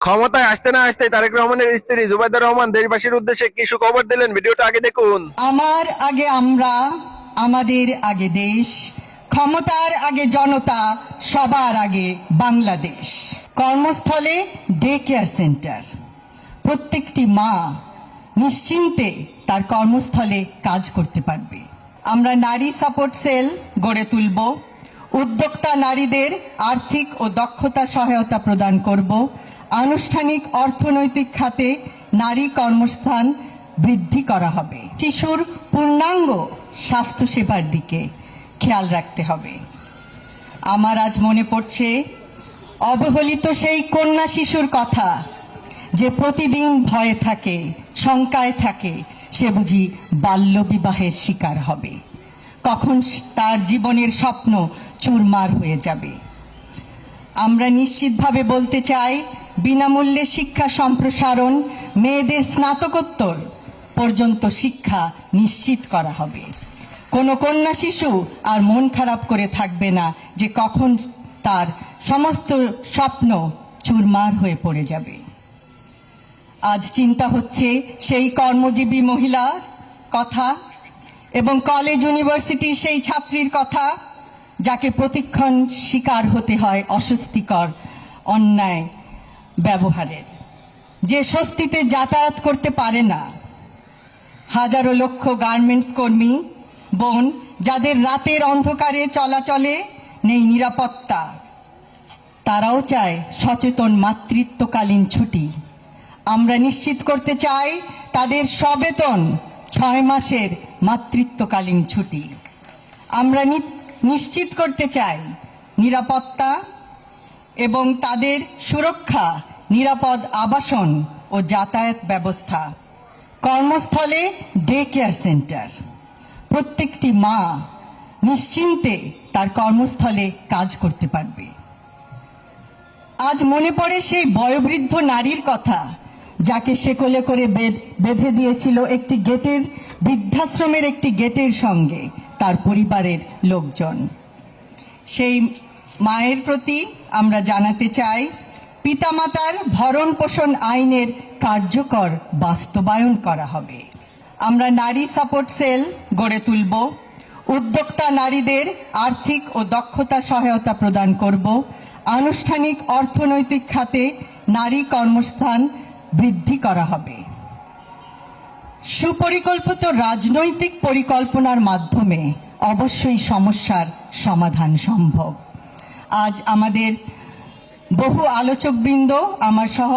ক্ষমতায় আসতে না আসতে তারেক রহমানের স্ত্রী জুবাইদা রহমান দেশবাসীর উদ্দেশ্যে কি সুখবর দিলেন, ভিডিওটা আগে দেখুন। আমার আগে আমরা, আমাদের আগে দেশ, ক্ষমতার আগে জনতা, সবার আগে বাংলাদেশ। কর্মস্থলে ডে কেয়ার সেন্টার, প্রত্যেকটি মা নিশ্চিন্তে তার কর্মস্থলে কাজ করতে পারবে। আমরা নারী সাপোর্ট সেল গড়ে তুলব, উদ্যোক্তা নারীদের আর্থিক ও দক্ষতা সহায়তা প্রদান করব, আনুষ্ঠানিক অর্থনৈতিক খাতে নারী কর্মস্থান বৃদ্ধি করা হবে। শিশুর পূর্ণাঙ্গ স্বাস্থ্যসেবার দিকে খেয়াল রাখতে হবে। আমার আজ মনে পড়ছে অবহেলিত সেই কন্যা শিশুর কথা, যে প্রতিদিন ভয়ে থাকে, শঙ্কায় থাকে, সে বুঝি বাল্যবিবাহের শিকার হবে, কখন তার জীবনের স্বপ্ন চুরমার হয়ে যাবে। আমরা নিশ্চিতভাবে বলতে চাই, বিনামূল্যে শিক্ষা সম্প্রসারণ, মেয়েদের স্নাতকোত্তর পর্যন্ত শিক্ষা নিশ্চিত করা হবে। কোনো কন্যা শিশু আর মন খারাপ করে থাকবে না যে কখন তার সমস্ত স্বপ্ন চুরমার হয়ে পড়ে যাবে। আজ চিন্তা হচ্ছে সেই কর্মজীবী মহিলার কথা এবং কলেজ ইউনিভার্সিটির সেই ছাত্রীর কথা, যাকে প্রতিক্ষণ শিকার হতে হয় অস্বস্তিকর অন্যায় ব্যবহারের, যে স্বস্তিতে যাতায়াত করতে পারে না। হাজারো লক্ষ গার্মেন্টস কর্মী বোন, যাদের রাতের অন্ধকারে চলাচলে নেই নিরাপত্তা, তারাও চায় সচেতন মাতৃত্বকালীন ছুটি। আমরা নিশ্চিত করতে চাই তাদের সবেতন 6 মাসের মাতৃত্বকালীন ছুটি। আমরা নিশ্চিত করতে চাই নিরাপত্তা এবং তাদের সুরক্ষা, নিরাপদ আবাসন ও যাতায়াত ব্যবস্থা। কর্মস্থলে ডে কেয়ার সেন্টার, প্রত্যেকটি মা নিশ্চিন্তে তার কর্মস্থলে কাজ করতে পারবে। আজ মনে পড়ে সেই বয়োবৃদ্ধ নারীর কথা, যাকে শেকলে করে বেঁধে দিয়েছিল একটি গেটের, বৃদ্ধাশ্রমের একটি গেটের সঙ্গে তার পরিবারের লোকজন। সেই মায়ের প্রতি আমরা জানাতে চাই, পিতামাতার ভরণ পোষণ আইনের কার্যকর বাস্তবায়ন করা হবে। আমরা নারী সাপোর্ট সেল গড়ে তুলব, উদ্যোক্তা নারীদের আর্থিক ও দক্ষতা সহায়তা প্রদান করব, আনুষ্ঠানিক অর্থনৈতিক খাতে নারী কর্মস্থান বৃদ্ধি করা হবে। সুপরিকল্পিত রাজনৈতিক পরিকল্পনার মাধ্যমে অবশ্যই সমস্যার সমাধান সম্ভব। আজ আমাদের বহু আলোচকবৃন্দ, আমার সহ